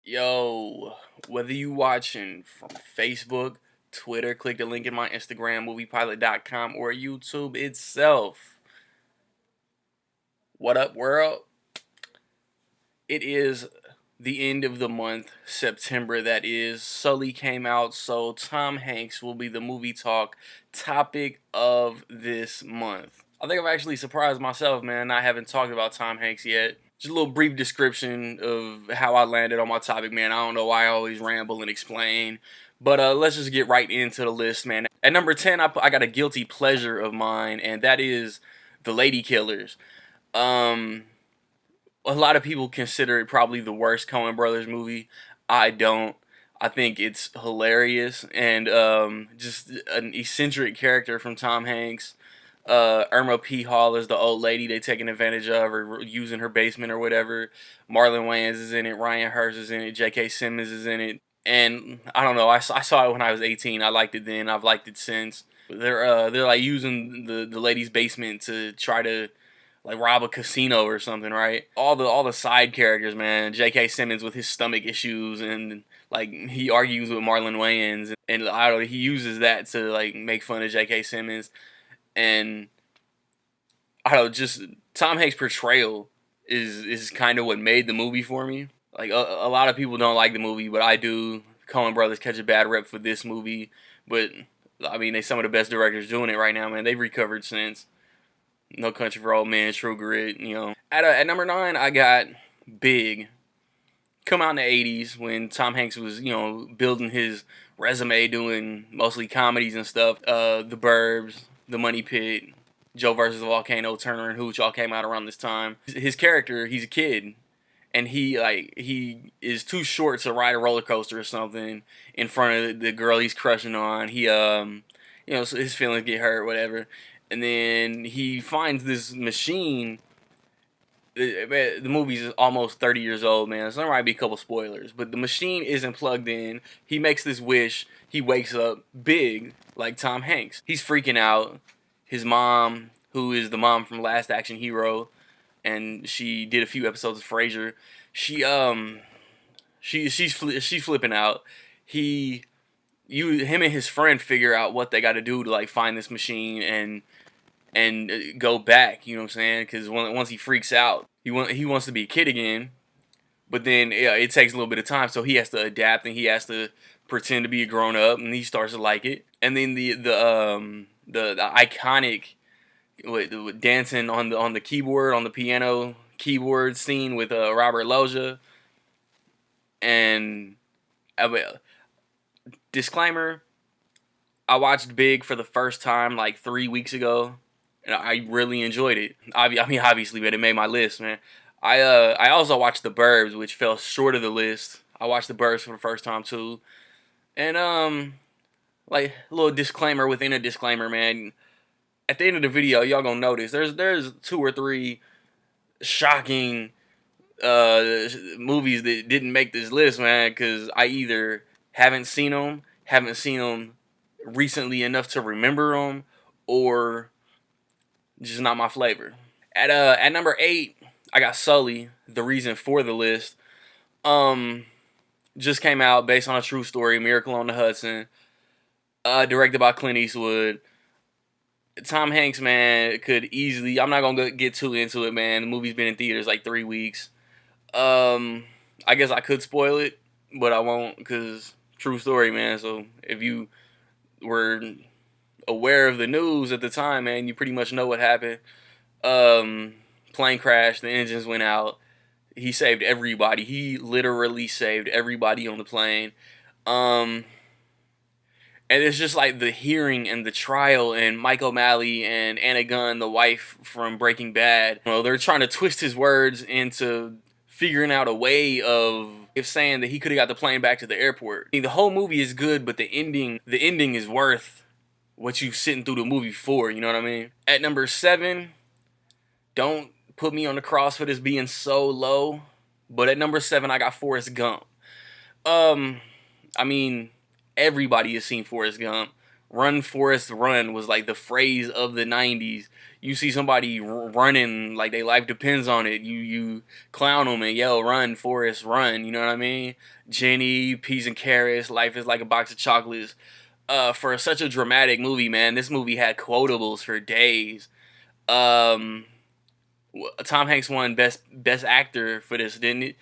Yo, whether you watching from Facebook, Twitter, click the link in my Instagram, moviepilot.com, or YouTube itself. What up, world? It is the end of the month, September, that is. Sully came out, so Tom Hanks will be the movie talk topic of this month. I think I've actually surprised myself, man. I haven't talked about Tom Hanks yet. Just a little brief description of how I landed on my topic, man. I don't know why I always ramble and explain. But let's just get right into the list, man. At number 10, I got a guilty pleasure of mine, and that is The Lady Killers. Um, a lot of people consider it probably the worst Coen Brothers movie. I don't. I think it's hilarious and just an eccentric character from Tom Hanks. Irma P. Hall is the old lady they taking advantage of or using her basement or whatever. Marlon Wayans is in it. Ryan Hurst is in it. J.K. Simmons is in it. And I don't know. I saw it when I was 18. I liked it then. I've liked it since. They're like using the lady's basement to try to like rob a casino or something, right? All the side characters, man. J.K. Simmons with his stomach issues and like he argues with Marlon Wayans and I don't know, he uses that to like make fun of J.K. Simmons and I don't know, just Tom Hanks' portrayal is kind of what made the movie for me. Like a lot of people don't like the movie, but I do. Coen Brothers catch a bad rep for this movie, but I mean they some of the best directors doing it right now, man. They've recovered since. No Country for Old Men, True Grit, you know. At number 9, I got Big. Come out in the 80s when Tom Hanks was, you know, building his resume doing mostly comedies and stuff. The Burbs, The Money Pit, Joe versus the Volcano, Turner and Hooch all came out around this time. His character, he's a kid. And he is too short to ride a roller coaster or something in front of the girl he's crushing on. You know, so his feelings get hurt, whatever. And then he finds this machine. The movie's almost 30 years old, man. So there might be a couple spoilers, but the machine isn't plugged in. He makes this wish. He wakes up big, like Tom Hanks. He's freaking out. His mom, who is the mom from Last Action Hero, and she did a few episodes of Frasier. She's flipping out. Him and his friend figure out what they got to do to like find this machine and go back. You know what I'm saying? Because once he freaks out, he wants to be a kid again. But then yeah, it takes a little bit of time, so he has to adapt and he has to pretend to be a grown up, and he starts to like it. And then the iconic with dancing on the keyboard, on the piano keyboard scene with Robert Loggia. And disclaimer, I watched Big for the first time like 3 weeks ago, and I really enjoyed it. I mean, obviously, but it made my list, man. I also watched The Burbs, which fell short of the list. I watched The Burbs for the first time too, and like a little disclaimer within a disclaimer, man. At the end of the video, y'all gonna notice there's 2 or 3 shocking movies that didn't make this list, man, because I either haven't seen them recently enough to remember them, or just not my flavor. At number 8, I got Sully, the reason for the list. Just came out based on a true story, Miracle on the Hudson, directed by Clint Eastwood. Tom Hanks, man, could easily. I'm not gonna get too into it, man. The movie's been in theaters like 3 weeks. I guess I could spoil it, but I won't because true story, man. So if you were aware of the news at the time, man, you pretty much know what happened. Plane crash, the engines went out. He saved everybody. He literally saved everybody on the plane. And it's just like the hearing and the trial and Mike O'Malley and Anna Gunn, the wife from Breaking Bad. You know, they're trying to twist his words into figuring out a way of saying that he could have got the plane back to the airport. I mean, the whole movie is good, but the ending is worth what you sitting through the movie for. You know what I mean? At number 7, don't put me on the cross for this being so low, but at number 7, I got Forrest Gump. I mean, everybody has seen Forrest Gump. "Run, Forrest, run" was like the phrase of the '90s. You see somebody running like their life depends on it. You clown them and yell, "Run, Forrest, run." You know what I mean? Jenny, peas and carrots. Life is like a box of chocolates. For such a dramatic movie, man, this movie had quotables for days. Um, Tom Hanks won best actor for this, didn't it?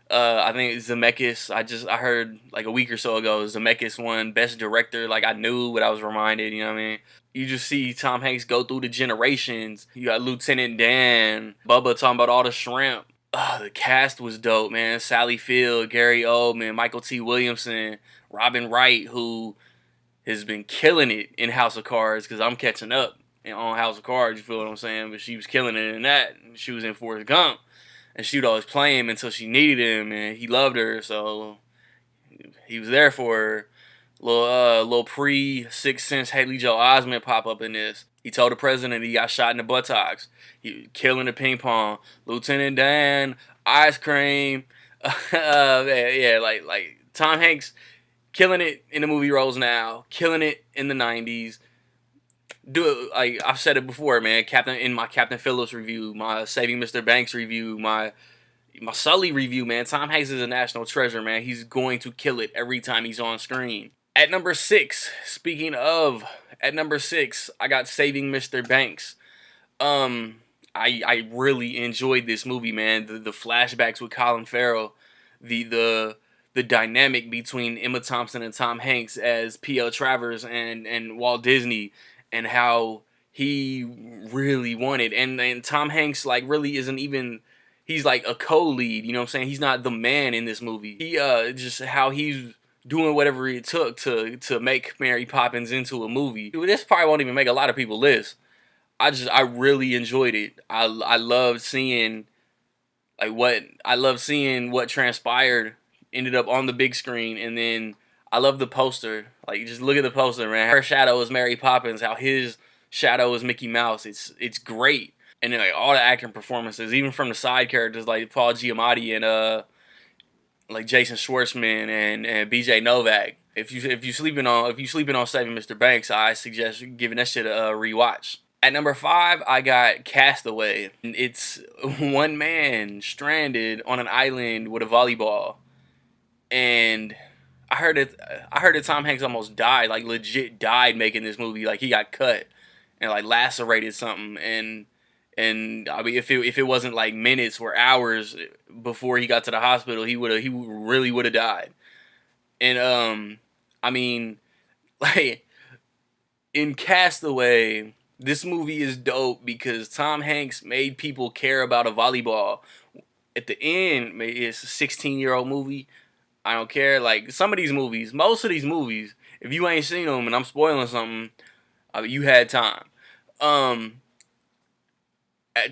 I think Zemeckis. I heard like a week or so ago, Zemeckis won best director. Like I knew what I was reminded. You know what I mean? You just see Tom Hanks go through the generations. You got Lieutenant Dan, Bubba talking about all the shrimp. The cast was dope, man. Sally Field, Gary Oldman, Michael T. Williamson, Robin Wright, who has been killing it in House of Cards because I'm catching up on House of Cards. You feel what I'm saying? But she was killing it in that. She was in Forrest Gump, and she would always play him until she needed him, and he loved her, so he was there for her. Little pre Sixth Sense Haley Joel Osment pop up in this. He told the president he got shot in the buttocks. He killing the ping pong. Lieutenant Dan, ice cream. Yeah, like Tom Hanks killing it in the movie roles now, killing it in the '90s. Do it like I've said it before, man. In my Captain Phillips review, my Saving Mr. Banks review, my Sully review, man. Tom Hanks is a national treasure, man. He's going to kill it every time he's on screen. At number 6, speaking of, at number 6, I got Saving Mr. Banks. I really enjoyed this movie, man. The flashbacks with Colin Farrell, the dynamic between Emma Thompson and Tom Hanks as P.L. Travers and Walt Disney, and how he really wanted, and Tom Hanks like really isn't even, he's like a co-lead, you know what I'm saying? He's not the man in this movie. He just how he's doing whatever it took to make Mary Poppins into a movie. This probably won't even make a lot of people list. I really enjoyed it. I loved seeing what transpired, ended up on the big screen, and then I love the poster. Like just look at the poster, man. Her shadow is Mary Poppins, how his shadow is Mickey Mouse. It's great. And then like all the acting performances, even from the side characters like Paul Giamatti and like Jason Schwartzman and BJ Novak. If you sleeping on Saving Mr. Banks, I suggest giving that shit a rewatch. At number 5, I got Castaway. It's one man stranded on an island with a volleyball, and I heard that Tom Hanks almost died, like legit died making this movie. Like he got cut and like lacerated something, and I mean if it wasn't like minutes or hours before he got to the hospital, he really would have died. And I mean, like in Castaway, this movie is dope because Tom Hanks made people care about a volleyball. At the end, it's a 16-year-old movie. I don't care. Like some of these movies, most of these movies, if you ain't seen them and I'm spoiling something, you had time.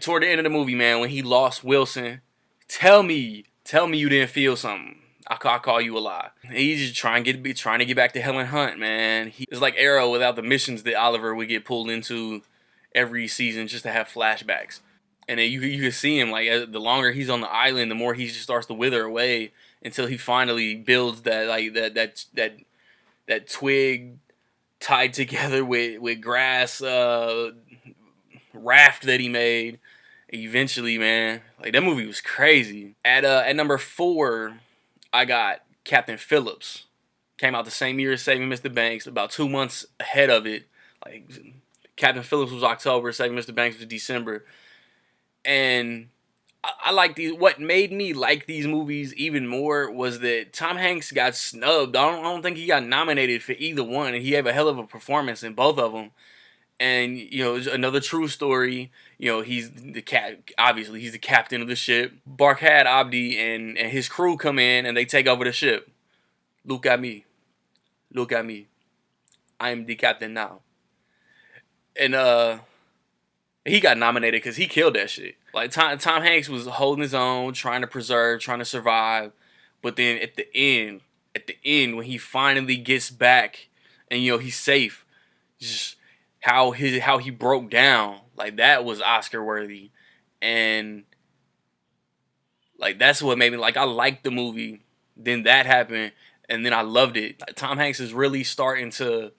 Toward the end of the movie, man, when he lost Wilson, tell me you didn't feel something. I call you a lie. He's just trying to get back to Helen Hunt, man. It's like Arrow without the missions that Oliver would get pulled into every season just to have flashbacks. And then you can see him like the longer he's on the island, the more he just starts to wither away until he finally builds that twig tied together with grass raft that he made. Eventually, man, like that movie was crazy. At number 4, I got Captain Phillips. Came out the same year as Saving Mr. Banks, about 2 months ahead of it. Like Captain Phillips was October, Saving Mr. Banks was December. And I like these. What made me like these movies even more was that Tom Hanks got snubbed. I don't think he got nominated for either one, and he gave a hell of a performance in both of them. And it's another true story. He's obviously he's the captain of the ship. Barkhad Abdi and his crew come in and they take over the ship. Look at me, I am the captain now. And he got nominated because he killed that shit. Like Tom Hanks was holding his own, trying to survive. But then at the end, when he finally gets back and he's safe, just how he broke down, like that was Oscar worthy. And like that's what made me like I liked the movie. Then that happened, and then I loved it. Like, Tom Hanks is really starting to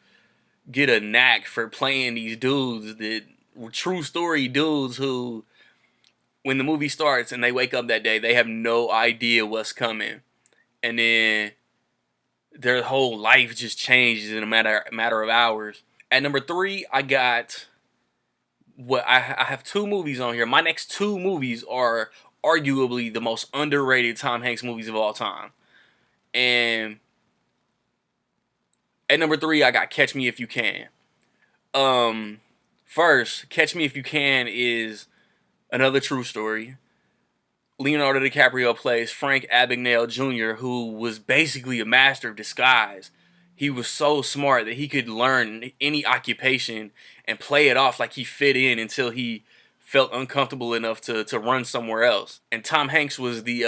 get a knack for playing these dudes that were true story dudes who, when the movie starts and they wake up that day, they have no idea what's coming, and then their whole life just changes in a matter of hours. At number three, I got I have two movies on here. My next two movies are arguably the most underrated Tom Hanks movies of all time. And at number three, I got Catch Me If You Can. Um, First, Catch Me If You Can is another true story. Leonardo DiCaprio plays Frank Abagnale Jr., who was basically a master of disguise. He was so smart that he could learn any occupation and play it off like he fit in until he felt uncomfortable enough to run somewhere else. And Tom Hanks was the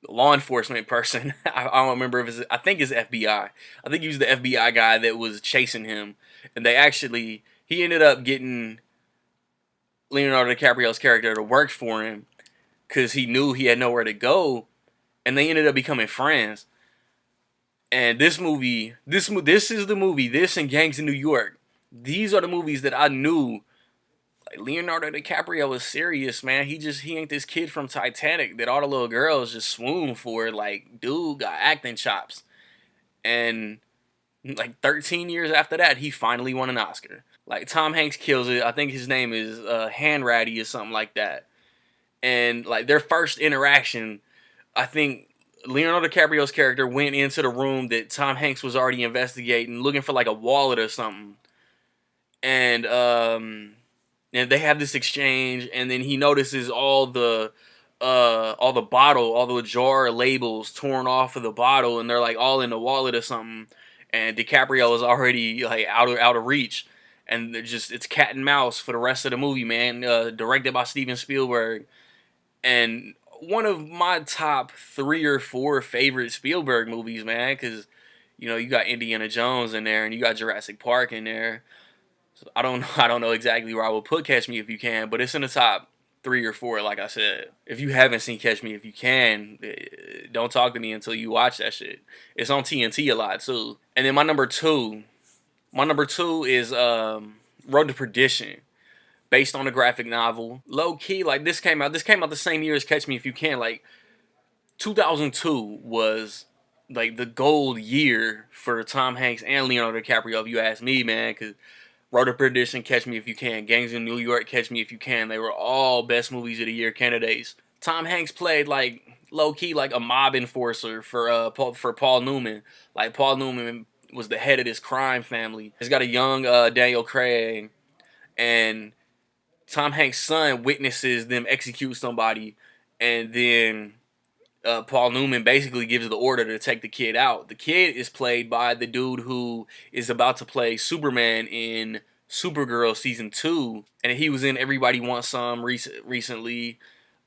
law enforcement person. I don't remember if it's, I think it's FBI. I think he was the FBI guy that was chasing him. And he ended up getting Leonardo DiCaprio's character to work for him because he knew he had nowhere to go, and they ended up becoming friends. And this is the movie. This and Gangs in New York. These are the movies that I knew. Like Leonardo DiCaprio was serious, man. He ain't this kid from Titanic that all the little girls just swoon for. Like, dude got acting chops. And like 13 years after that, he finally won an Oscar. Like Tom Hanks kills it. I think his name is Hanratty or something like that. And like their first interaction, I think Leonardo DiCaprio's character went into the room that Tom Hanks was already investigating, looking for like a wallet or something. And and they have this exchange, and then he notices all the all the jar labels torn off of the bottle, and they're like all in the wallet or something. And DiCaprio is already like out of reach, and it's cat and mouse for the rest of the movie, man. Directed by Steven Spielberg, and one of my top 3 or 4 favorite Spielberg movies, man, because you got Indiana Jones in there and you got Jurassic Park in there. So I don't know exactly where I would put Catch Me If You Can, but it's in the top 3 or 4, like I said. If you haven't seen Catch Me If You Can, don't talk to me until you watch that shit. It's on TNT a lot too. And then my number two is Road to Perdition, based on a graphic novel. Low key, like this came out the same year as Catch Me If You Can. Like 2002 was like the gold year for Tom Hanks and Leonardo DiCaprio, if you ask me, man. Because Road to Perdition, Catch Me If You Can, Gangs in New York, Catch Me If You Can, they were all best movies of the year candidates. Tom Hanks played like low key like a mob enforcer for Paul Newman. Like Paul Newman was the head of this crime family. He's got a young Daniel Craig, and Tom Hanks' son witnesses them execute somebody, and then Paul Newman basically gives the order to take the kid out. The kid is played by the dude who is about to play Superman in Supergirl season 2, and he was in Everybody Wants Some recently.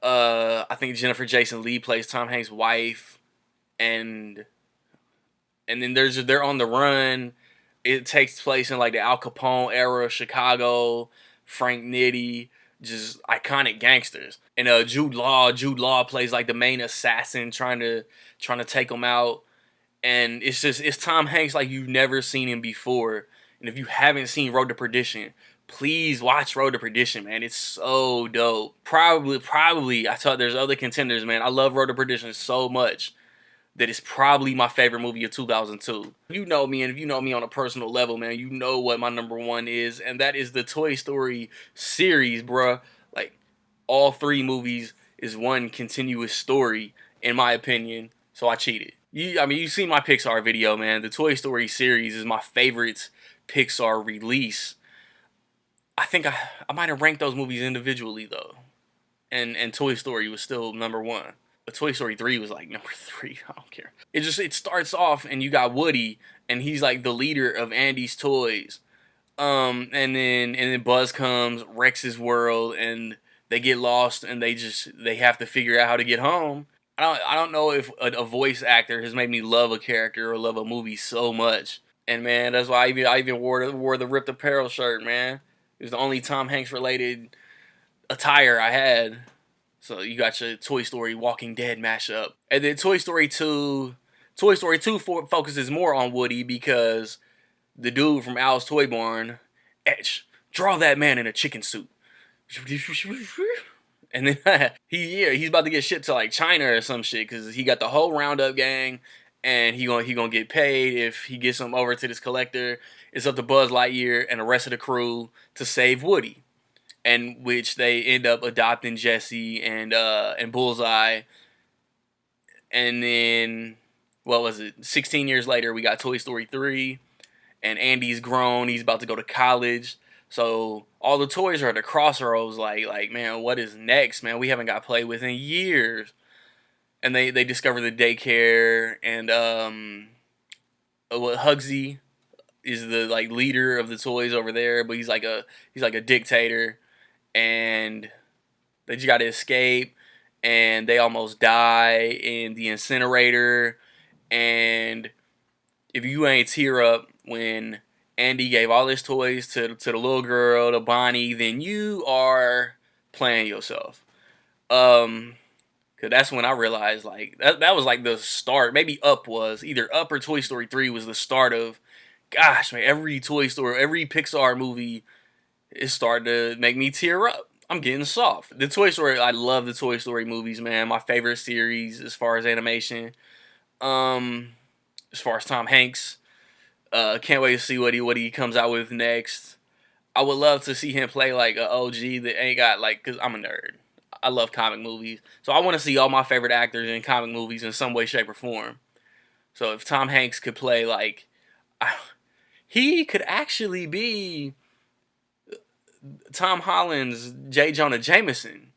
I think Jennifer Jason Leigh plays Tom Hanks' wife, and then they're on the run. It takes place in like the Al Capone era of Chicago. Frank Nitti, just iconic gangsters. And Jude Law plays like the main assassin trying to take him out. And it's Tom Hanks like you've never seen him before. And if you haven't seen Road to Perdition, please watch Road to Perdition, man. It's so dope. Probably I thought there's other contenders, man. I love Road to Perdition so much that is probably my favorite movie of 2002. You know me, and if you know me on a personal level, man, you know what my number one is, and that is the Toy Story series, bruh. Like, all 3 movies is one continuous story, in my opinion, so I cheated. You see my Pixar video, man. The Toy Story series is my favorite Pixar release. I think I might have ranked those movies individually, though, and Toy Story was still number 1. But Toy Story 3 was like number 3. I don't care. It starts off and you got Woody, and he's like the leader of Andy's Toys. And then Buzz comes, wrecks his world, and they get lost, and they have to figure out how to get home. I don't know if a voice actor has made me love a character or love a movie so much. And man, that's why I even wore the Ripped Apparel shirt, man. It was the only Tom Hanks related attire I had. So you got your Toy Story Walking Dead mashup. And then Toy Story 2 focuses more on Woody because the dude from Al's Toy Barn, etch, draw that man in a chicken suit. And then he's about to get shipped to like China or some shit because he got the whole Roundup gang, and he gonna get paid if he gets them over to this collector. It's up to Buzz Lightyear and the rest of the crew to save Woody, and which they end up adopting Jesse and Bullseye, and then what was it? 16 years later, we got Toy Story 3, and Andy's grown. He's about to go to college. So all the toys are at the crossroads. Like man, what is next, man? We haven't got played with in years. And they discover the daycare, and what Hugsy is the like leader of the toys over there, but he's like a dictator, and they just got to escape, and they almost die in the incinerator. And if you ain't tear up when Andy gave all his toys to the little girl, to Bonnie, then you are playing yourself. Cause that's when I realized like that was like the start. Maybe Up was either Up or Toy Story 3 was the start of. Gosh, man, every Toy Story, every Pixar movie is starting to make me tear up. I'm getting soft. The Toy Story, I love the Toy Story movies, man. My favorite series as far as animation. Um, as far as Tom Hanks, can't wait to see what he comes out with next. I would love to see him play like a OG that ain't got like, cause I'm a nerd. I love comic movies, so I want to see all my favorite actors in comic movies in some way, shape, or form. So if Tom Hanks could play like, he could actually be Tom Holland's J. Jonah Jameson.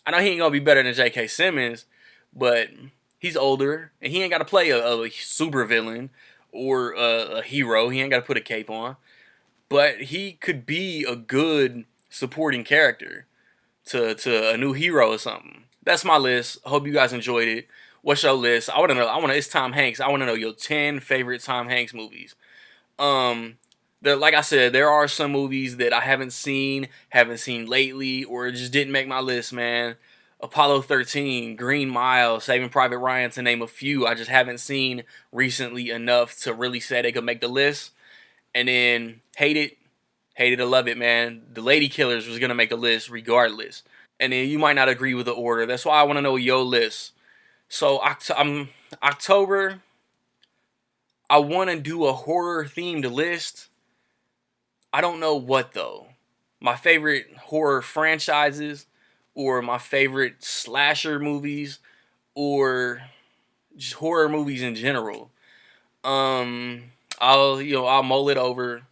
I know he ain't gonna be better than J.K. Simmons, but he's older and he ain't got to play a super villain or a hero. He ain't got to put a cape on, but he could be a good supporting character to a new hero or something. That's my list. I hope you guys enjoyed it. What's your list? I want to know. It's Tom Hanks. I want to know your 10 favorite Tom Hanks movies. Um, like I said, there are some movies that I haven't seen lately, or just didn't make my list, man. Apollo 13, Green Mile, Saving Private Ryan, to name a few. I just haven't seen recently enough to really say they could make the list. And then Hate It or Love It, man. The Lady Killers was gonna make the list regardless. And then you might not agree with the order. That's why I want to know your list. So October, I want to do a horror themed list. I don't know what though. My favorite horror franchises, or my favorite slasher movies, or just horror movies in general. I'll mull it over,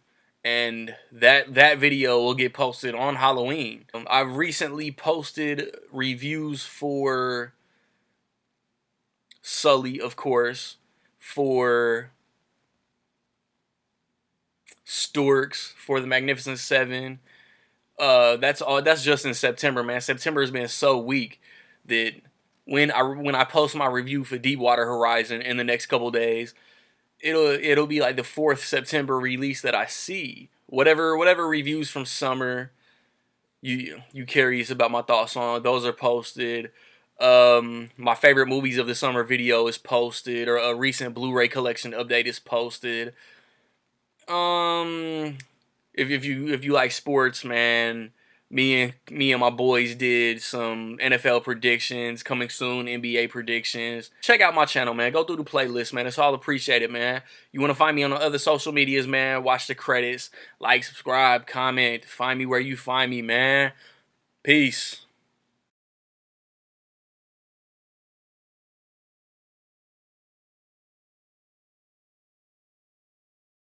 and that video will get posted on Halloween. I've recently posted reviews for Sully, of course, for Storks, for the Magnificent Seven. That's all. That's just in September, man. September has been so weak that when I post my review for Deepwater Horizon in the next couple days, it'll be like the 4th September release that I see. Whatever reviews from summer you curious about my thoughts on, those are posted. My favorite movies of the summer video is posted, or a recent Blu-ray collection update is posted. Um, if you like sports, man, me and my boys did some NFL predictions, coming soon NBA predictions. Check out my channel, man. Go through the playlist, man. It's all appreciated, man. You want to find me on the other social medias, man? Watch the credits, like, subscribe, comment. Find me where you find me, man. Peace.